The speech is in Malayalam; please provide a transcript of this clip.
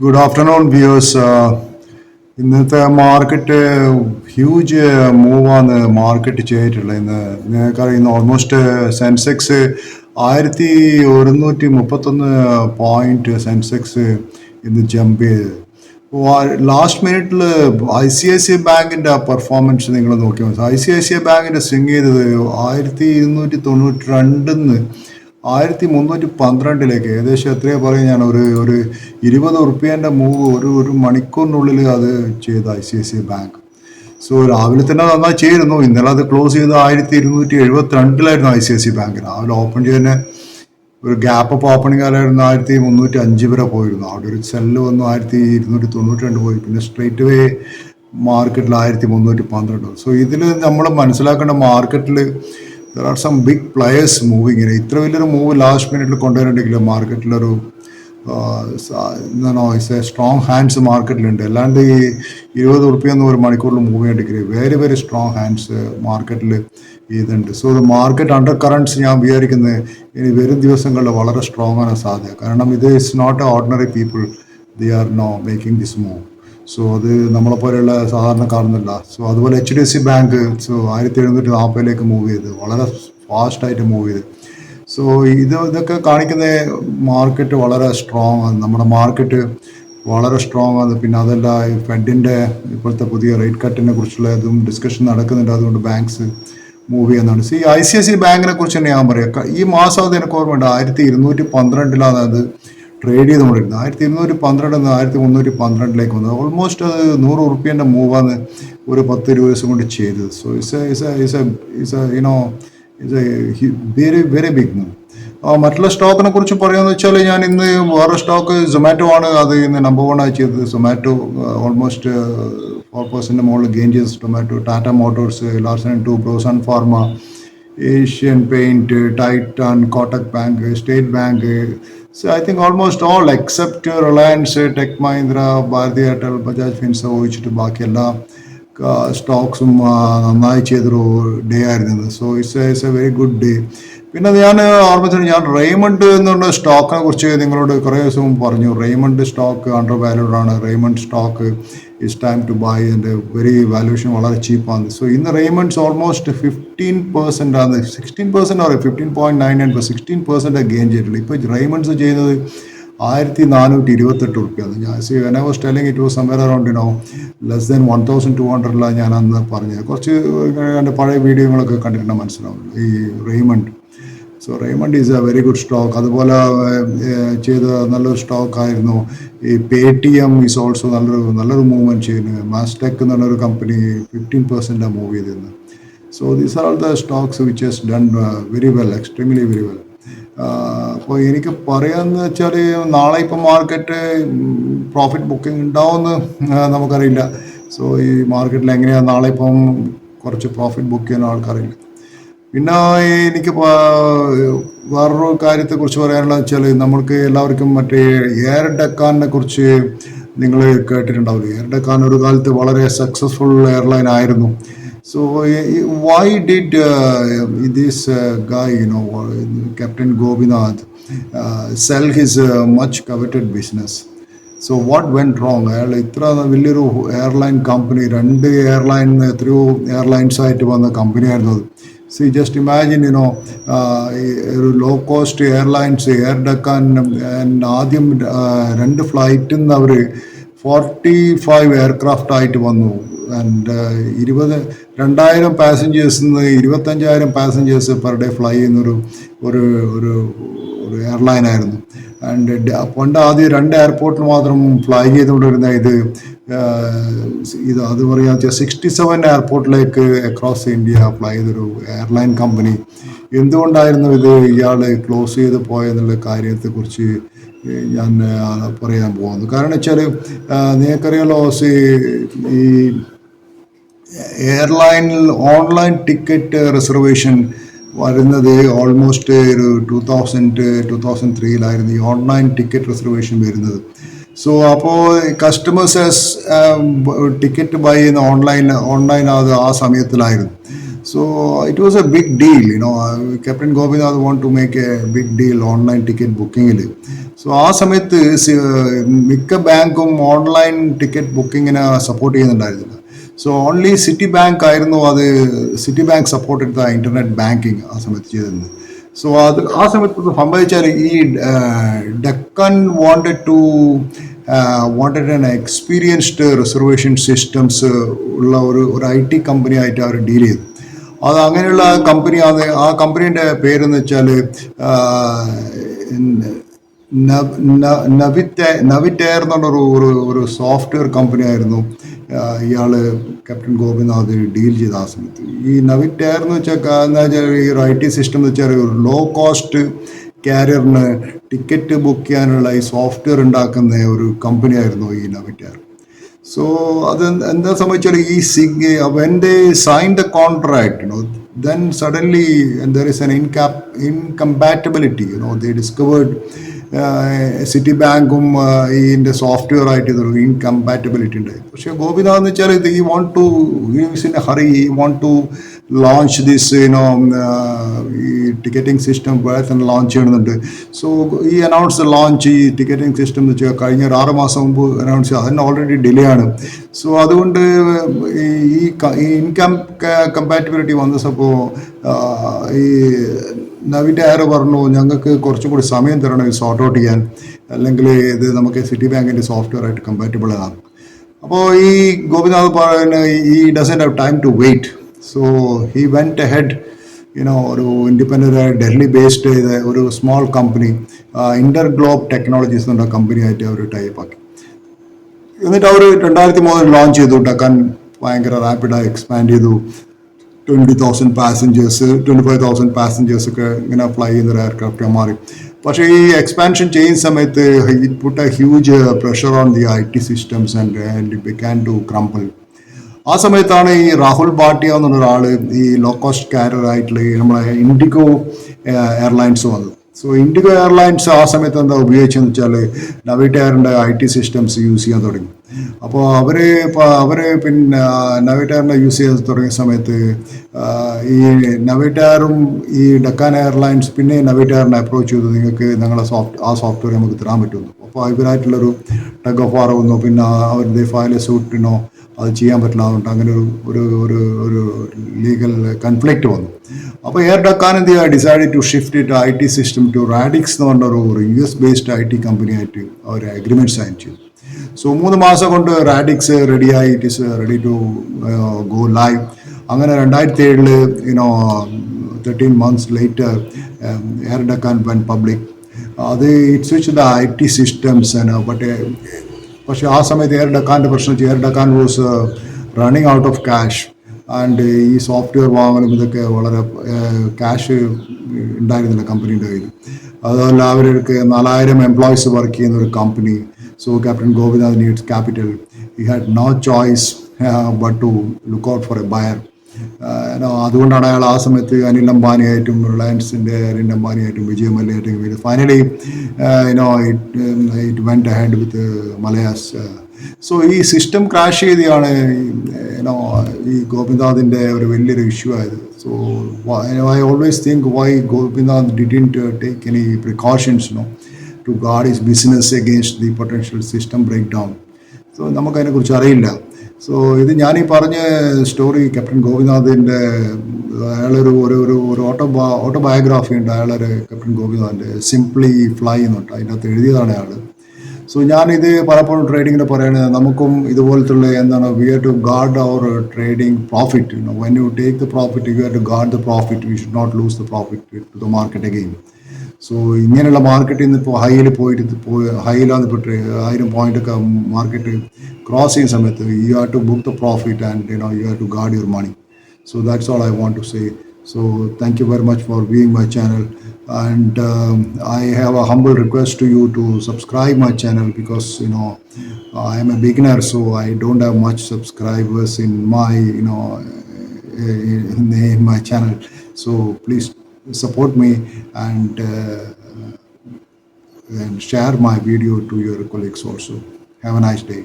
Good afternoon, viewers. ഇന്നത്തെ മാർക്കറ്റ് ഹ്യൂജ് മൂവ് ആണ് മാർക്കറ്റ് ചെയ്തിട്ടുള്ളത്. നിങ്ങൾക്കറിയുന്ന ഓൾമോസ്റ്റ് സെൻസെക്സ് 1131 പോയിന്റ് സെൻസെക്സ് ഇന്ന് ജമ്പ് ചെയ്ത്. ലാസ്റ്റ് മിനിറ്റിൽ ICICI ബാങ്കിൻ്റെ പെർഫോമൻസ് നിങ്ങൾ നോക്കിയാൽ മതി. ICICI ബാങ്കിൻ്റെ സ്വിങ് ചെയ്തത് 1292 1312 ഏകദേശം എത്രയാ പറയും, ഞാൻ ഒരു 20 ഉറുപ്പ്യേൻ്റെ മൂവ് ഒരു മണിക്കൂറിനുള്ളിൽ അത് ചെയ്തു ICICI ബാങ്ക്. സോ രാവിലെ തന്നെ നന്നായി ചെയ്തിരുന്നു. ഇന്നലെ അത് ക്ലോസ് ചെയ്ത് 1272 ICICI ബാങ്ക്. രാവിലെ ഓപ്പൺ ചെയ്യുന്ന ഒരു ഗ്യാപ്പ് അപ്പ് ഓപ്പണിംഗ് ആയിരുന്നു 1305 വരെ പോയിരുന്നു. അവിടെ ഒരു സെല്ല് വന്നു 1292 പോയി. പിന്നെ സ്ട്രേറ്റ് വേ മാർക്കറ്റിൽ 1312. സോ ഇതിൽ നമ്മൾ മനസ്സിലാക്കേണ്ട മാർക്കറ്റിൽ there are some big players moving in. ഇത്ര വലിയൊരു മൂവ് ലാസ്റ്റ് മിനിറ്റിൽ കൊണ്ടുവരണ്ടെങ്കിൽ മാർക്കറ്റിലൊരു ഇറ്റ്സ് എ സ്ട്രോങ് ഹാൻഡ്സ് മാർക്കറ്റിലുണ്ട്. അല്ലാണ്ട് ഈ 20 ഉറുപ്പ്യൊന്നും ഒരു മണിക്കൂറിൽ മൂവ് ചെയ്യണ്ടെങ്കിൽ വെരി വെരി സ്ട്രോങ് ഹാൻഡ്സ് മാർക്കറ്റിൽ ഇതുണ്ട്. സോ മാർക്കറ്റ് അണ്ടർ കറൻറ്റ്സ് ഞാൻ വിചാരിക്കുന്നത് ഇനി വരും ദിവസങ്ങളിൽ വളരെ സ്ട്രോങ് ആണ് സാധ്യത. കാരണം ഇത് it's not a ordinary people, they are no making this move. So അത് നമ്മളെപ്പോലെയുള്ള സാധാരണക്കാരൊന്നുമില്ല. സോ അതുപോലെ HDFC ബാങ്ക് 1740 മൂവ് ചെയ്ത് വളരെ ഫാസ്റ്റായിട്ട് മൂവ് ചെയ്ത്. സോ ഇതൊക്കെ കാണിക്കുന്ന മാർക്കറ്റ് വളരെ സ്ട്രോങ് ആണ്. നമ്മുടെ മാർക്കറ്റ് വളരെ സ്ട്രോങ് ആണ്. പിന്നെ അതല്ല, ഫെഡിൻ്റെ ഇപ്പോഴത്തെ പുതിയ റേറ്റ് കട്ടിനെ കുറിച്ചുള്ള ഇതും ഡിസ്കഷൻ നടക്കുന്നുണ്ട്. അതുകൊണ്ട് ബാങ്ക്സ് മൂവ് ചെയ്യുന്നതാണ്. സോ ഈ ICICI ബാങ്കിനെ കുറിച്ച് തന്നെ ഞാൻ പറയാം. ഈ മാസം അത് എനിക്ക് ഓർമ്മയുണ്ട് 1212 അത് ട്രേഡ് ചെയ്തുകൊണ്ടിരുന്നത്. 1212 1312 വന്നത്. ഓൾമോസ്റ്റ് അത് 100 ഉറുപ്പ്യേൻ്റെ മൂവാണ് ഒരു 10-20 ദിവസം കൊണ്ട് ചെയ്തത്. So very very big move. മറ്റുള്ള സ്റ്റോക്കിനെ കുറിച്ച് പറയുകയെന്ന് വെച്ചാൽ, ഞാൻ ഇന്ന് വേറെ സ്റ്റോക്ക് സൊമാറ്റോ ആണ്. അത് ഇന്ന് നമ്പർ 1 ആയി ചെയ്തത്. സൊമാറ്റോ ഓൾമോസ്റ്റ് 4% മുകളിൽ ഗെയിൻ ചെയ്ത Zomato. Tata Motors, Larsen and Toubro, Sun Pharma, Asian Paint, Titan, Kotak Bank, State Bank. So I think almost all except Reliance, Tech Mahindra, Bharti Airtel, Bajaj Finserv ഒഴിച്ചിട്ട് ബാക്കി എല്ലാ സ്റ്റോക്സും നന്നായി ചെയ്തൊരു ഡേ ആയിരുന്നു. So it's A very good day. പിന്നെ ഞാൻ ഓർമ്മിച്ചിട്ട് ഞാൻ റെയ്മണ്ട് എന്നുള്ള സ്റ്റോക്കിനെ കുറിച്ച് നിങ്ങളോട് കുറേ ദിവസം പറഞ്ഞു. റെയ്മണ്ട് സ്റ്റോക്ക് അണ്ടർ വാല്യൂഡ് ആണ്. Raymond stock it's time to buy. അതിൻ്റെ വെരി വാല്യൂഷൻ വളരെ ചീപ്പാണ്. സോ ഇന്ന് റെയ്മണ്ട്സ് ഓൾമോസ്റ്റ് 15% ആണ്. 16% or 15.99, 16% ഗെയിൻ ചെയ്തിട്ടുള്ളൂ. ഇപ്പോൾ റെയ്മണ്ട്സ് ചെയ്യുന്നത് 1428 ഉറുപ്പ്യാണ്. ഞാൻ when I was telling it was somewhere around less than 1200 ഞാൻ അന്ന് പറഞ്ഞത്. കുറച്ച് എൻ്റെ പഴയ വീഡിയോകളൊക്കെ കണ്ടിട്ടുണ്ടെങ്കിൽ മനസ്സിലാവും ഈ Raymond. So Raymond is a very good stock. അതുപോലെ ചെയ്ത നല്ലൊരു സ്റ്റോക്കായിരുന്നു ഈ Paytm. ഈസ് ഓൾസോ നല്ലൊരു മൂവ്മെൻറ്റ് ചെയ്യുന്നത്. മാസ്റ്റെക് എന്നുള്ളൊരു കമ്പനി 15% മൂവ് ചെയ്തിരുന്നത്. So these are all the stocks which has done very well, extremely very well. അപ്പോൾ എനിക്ക് പറയാമെന്ന് വെച്ചാൽ, നാളെ ഇപ്പം മാർക്കറ്റ് പ്രോഫിറ്റ് ബുക്കിംഗ് ഉണ്ടാവുമെന്ന് നമുക്കറിയില്ല. സോ ഈ മാർക്കറ്റിൽ എങ്ങനെയാണ് നാളെ ഇപ്പം കുറച്ച് പ്രോഫിറ്റ് ബുക്ക് ചെയ്യുന്ന ആൾക്കാരില്ല. പിന്നെ എനിക്ക് വേറൊരു കാര്യത്തെക്കുറിച്ച് പറയാനുള്ളത് വെച്ചാൽ, നമ്മൾക്ക് എല്ലാവർക്കും മറ്റേ എയർ ഡെക്കാനെ കുറിച്ച് നിങ്ങൾ കേട്ടിട്ടുണ്ടാവില്ല. എയർ ഡെക്കാൻ ഒരു കാലത്ത് വളരെ സക്സസ്ഫുൾ എയർലൈൻ ആയിരുന്നു. So why did this guy, Captain Gobinath, sell his much coveted business? So what went wrong? അയാൾ ഇത്ര വലിയൊരു എയർലൈൻ കമ്പനി, 2 എയർലൈൻ എത്രയോ എയർലൈൻസ് ആയിട്ട് വന്ന കമ്പനിയായിരുന്നു അത്. സോ ജസ്റ്റ് ഇമാജിൻ ഒരു low cost airlines air Deccan ആദ്യം 2 ഫ്ലൈറ്റിൽ നിന്ന് അവർ 45 എയർക്രാഫ്റ്റ് ആയിട്ട് വന്നു. ആൻഡ് 2000 പാസഞ്ചേഴ്സിൽ നിന്ന് 25,000 പാസഞ്ചേഴ്സ് പെർ ഡേ ഫ്ലൈ ചെയ്യുന്നൊരു ഒരു ഒരു എയർലൈൻ ആയിരുന്നു. ആൻഡ് പണ്ട് ആദ്യം 2 എയർപോർട്ടിൽ മാത്രം ഫ്ലൈ ചെയ്തുകൊണ്ടിരുന്ന ഇത് അത് പറയാ 67 എയർപോർട്ടിലേക്ക് അക്രോസ് ഇന്ത്യ ഫ്ലൈ ചെയ്തൊരു എയർലൈൻ കമ്പനി. എന്തുകൊണ്ടായിരുന്നു ഇയാൾ ക്ലോസ് ചെയ്ത് പോയെന്നുള്ള കാര്യത്തെക്കുറിച്ച് ഞാൻ പറയാൻ പോകുന്നു. കാരണം വെച്ചാൽ, നിങ്ങൾക്കറിയാലോ, ഈ എയർലൈനിൽ ഓൺലൈൻ ടിക്കറ്റ് റിസർവേഷൻ വരുന്നത് ഓൾമോസ്റ്റ് ഒരു 2003 ഈ ഓൺലൈൻ ടിക്കറ്റ് റിസർവേഷൻ വരുന്നത്. സോ അപ്പോൾ കസ്റ്റമേഴ്സ് ടിക്കറ്റ് ബൈ ചെയ്യുന്ന ഓൺലൈൻ അത് ആ സമയത്തിലായിരുന്നു. So it was a big deal, Captain Gobinath want to make a big deal online ticket booking. So so ആ സമയത്ത് മിക്ക ബാങ്കും ഓൺലൈൻ ടിക്കറ്റ് ബുക്കിങ്ങിനെ സപ്പോർട്ട് ചെയ്യുന്നുണ്ടായിരുന്നില്ല. സോ ഓൺലി സിറ്റി ബാങ്ക് ആയിരുന്നു അത്. സിറ്റി ബാങ്ക് സപ്പോർട്ട് എടുത്ത ഇന്റർനെറ്റ് ബാങ്കിങ് ആ സമയത്ത് ചെയ്തിരുന്നത്. സോ അത് ആ സമയത്ത് സംഭവിച്ചാൽ ഈ Deccan wanted an experienced reservation systems ഉള്ള ഒരു IT കമ്പനി ആയിട്ട് അവർ ഡീൽ ചെയ്തു. അത് അങ്ങനെയുള്ള കമ്പനി, ആ കമ്പനീൻ്റെ പേരെന്ന് വെച്ചാൽ നവിറ്റെയർ ഒരു സോഫ്റ്റ്വെയർ കമ്പനി ആയിരുന്നു ഇയാള് ക്യാപ്റ്റൻ ഗോപിനാഥ് ഡീൽ ചെയ്ത ആ സമയത്ത്. ഈ നവിറ്റെയർ എന്ന് വെച്ചാൽ ഈ IT സിസ്റ്റം എന്ന് വെച്ചാൽ ഒരു ലോ കോസ്റ്റ് കാരിയറിന് ടിക്കറ്റ് ബുക്ക് ചെയ്യാനുള്ള ഈ സോഫ്റ്റ്വെയർ ഉണ്ടാക്കുന്ന ഒരു കമ്പനി ആയിരുന്നു ഈ നവിറ്റെയർ. സോ അത് എന്താ സംഭവിച്ചാൽ when they signed the contract, then suddenly there is an incompatibility. They discovered city ബാങ്കും ഇതിൻ്റെ സോഫ്റ്റ്വെയർ ആയിട്ട് ഇതൊരു ഇൻകമ്പാറ്റബിലിറ്റി ഉണ്ടായി. പക്ഷേ ഗോപിനാഥ് എന്ന് വെച്ചാൽ ഇത് in a hurry, want to launch this ഈ ടിക്കറ്റിംഗ് സിസ്റ്റം വേറെ തന്നെ ലോഞ്ച് ചെയ്യണമെന്നുണ്ട്. സോ ഈ അനൗൺസ് ലോഞ്ച് ഈ ടിക്കറ്റിംഗ് സിസ്റ്റം എന്ന് വെച്ചാൽ കഴിഞ്ഞ ഒരു 6 മാസം മുമ്പ് അനൗൺസ് ചെയ്ത് അതിന് ഓൾറെഡി ഡിലേ ആണ്. സോ അതുകൊണ്ട് ഈ കമ്പാറ്റബിലിറ്റി വന്നപ്പോൾ ഈ നവിറ്റെയർ പറഞ്ഞു ഞങ്ങൾക്ക് കുറച്ചും കൂടി സമയം തരണം ഇത് സോർട്ട് ഔട്ട് ചെയ്യാൻ, അല്ലെങ്കിൽ ഇത് നമുക്ക് സിറ്റി ബാങ്കിൻ്റെ സോഫ്റ്റ്വെയർ ആയിട്ട് കമ്പാറ്റബിൾ ആണ്. അപ്പോൾ ഈ ഗോപിനാഥ് പറയുന്ന ഈ doesn't have time to wait. So he went ahead, ഒരു ഇൻഡിപെൻഡൻ്റ് ഡൽഹി ബേസ്ഡ് ഒരു സ്മോൾ കമ്പനി, ഇന്റർഗ്ലോബ് ടെക്നോളജീസ് എന്ന കമ്പനി ആയിട്ട് അവർ ടൈപ്പ് ആക്കി. എന്നിട്ട് അവർ 2003 ലോഞ്ച് ചെയ്തു. ഡക്കാൻ ഭയങ്കര റാപ്പിഡായി എക്സ്പാൻഡ് ചെയ്തു. 20,000 പാസഞ്ചേഴ്സ്, 25,000 പാസഞ്ചേഴ്സ് ഒക്കെ ഇങ്ങനെ ഫ്ലൈ ചെയ്യുന്ന ഒരു എയർക്രാഫ്റ്റ് മാറി. പക്ഷേ ഈ എക്സ്പാൻഷൻ ചെയ്യുന്ന സമയത്ത് it put a huge pressure on the IT systems and it began to crumble. ആ സമയത്താണ് ഈ രാഹുൽ ഭാട്ടിയ എന്നുള്ള ഒരാൾ ഈ ലോ കോസ്റ്റ് കാരിയർ ആയിട്ടുള്ള നമ്മളെ ഇൻഡിഗോ എയർലൈൻസ് വന്നത്. സോ ഇൻഡിഗോ എയർലൈൻസ് ആ സമയത്ത് എന്താ ഉപയോഗിച്ചതെന്ന് വെച്ചാൽ നവിറ്റെയറിൻ്റെ IT സിസ്റ്റംസ് യൂസ് ചെയ്യാൻ തുടങ്ങി. അപ്പോൾ അവർ പിന്നെ നവിറ്റെയറിനെ യൂസ് ചെയ്യാൻ തുടങ്ങിയ സമയത്ത് ഈ നവിറ്റെയറും ഈ ഡക്കാൻ എയർലൈൻസ് പിന്നെ നവിറ്റെയറിനെ അപ്രോച്ച് ചെയ്തു, നിങ്ങൾക്ക് ഞങ്ങളെ സോഫ്റ്റ്വെയർ നമുക്ക് തരാൻ പറ്റുന്നു. അപ്പോൾ ഇവരായിട്ടുള്ളൊരു ടഗ് ഓഫ് വാർ വന്നു. പിന്നെ അവരുടെ ഫയൽ സൂട്ടിനോ അത് ചെയ്യാൻ പറ്റില്ല. അതുകൊണ്ട് അങ്ങനെ ഒരു ലീഗൽ കൺഫ്ലിക്റ്റ് വന്നു. അപ്പോൾ എയർ ഡക്കാൻ എന്ത് ചെയ്യുക, decide to shift it IT system to Radixx എന്ന് പറഞ്ഞ ഒരു US ബേസ്ഡ് IT കമ്പനി ആയിട്ട് അവർ അഗ്രിമെൻറ്റ് സൈൻ ചെയ്തു. സോ 3 മാസം കൊണ്ട് റാഡിക്സ് റെഡിയായി, it is ready to go live. അങ്ങനെ 2007 13 months later air Deccan went public. അത് it switch the IT systems. പക്ഷേ ആ സമയത്ത് എയർ ഡക്കാൻ്റെ പ്രശ്നം വെച്ചാൽ air Deccan was running out of cash. And ഈ സോഫ്റ്റ്വെയർ വാങ്ങലും ഇതൊക്കെ വളരെ ക്യാഷ് ഉണ്ടായിരുന്നില്ല കമ്പനീൻ്റെ കയ്യിൽ. അതുമല്ല അവർക്ക് 4000 എംപ്ലോയീസ് വർക്ക് ചെയ്യുന്ന ഒരു company. So captain Gopinath needs capital. He had no choice but to look out for a buyer. അതുകൊണ്ടാണ് അയാൾ ആ സമയത്ത് അനിൽ അംബാനിയായിട്ടും റിലയൻസിൻ്റെ അനിൽ അംബാനിയായിട്ടും വിജയ് മല്യയായിട്ടും finally it went ahead with Mallya's. So ഈ സിസ്റ്റം ക്രാഷ് ചെയ്താണ് ഈ ഗോപിനാഥിൻ്റെ ഒരു വലിയൊരു ഇഷ്യൂ ആയത്. So I always think why Gopinath didn't take any precautions to guard his business against the potential system break down. So നമുക്കതിനെക്കുറിച്ച് അറിയില്ല. സോ ഇത് ഞാനീ പറഞ്ഞ സ്റ്റോറി ക്യാപ്റ്റൻ ഗോപിനാഥിൻ്റെ അയാളൊരു ഓട്ടോബയോഗ്രാഫി ഉണ്ട് അയാളൊരു ക്യാപ്റ്റൻ ഗോപിനാഥിൻ്റെ സിംപ്ലി ഫ്ലൈ എന്നുണ്ട്, അതിൻ്റെ അകത്ത് എഴുതിയതാണ് അയാൾ. സോ ഞാനിത് പലപ്പോഴും ട്രേഡിങ്ങിന് പറയുന്നത് നമുക്കും ഇതുപോലത്തുള്ള എന്താണ് we have to guard our trading profit. When you take the profit you have to guard the profit. We should not lose the profit to the market again. So ഇങ്ങനെയുള്ള മാർക്കറ്റിൽ നിന്ന് ഇപ്പോൾ ഹൈയിലാണ് ഇപ്പോൾ 1000 പോയിൻ്റൊക്കെ മാർക്കറ്റ് ക്രോസ് ചെയ്യുന്ന സമയത്ത് you have to book the profit and you have to guard your money. So that's all I want to say. So thank you very much for viewing my channel, and I have a humble request to you to subscribe my channel, because I am a beginner, so I don't have much subscribers in my in my channel. So please support me and share my video to your colleagues also. Have a nice day.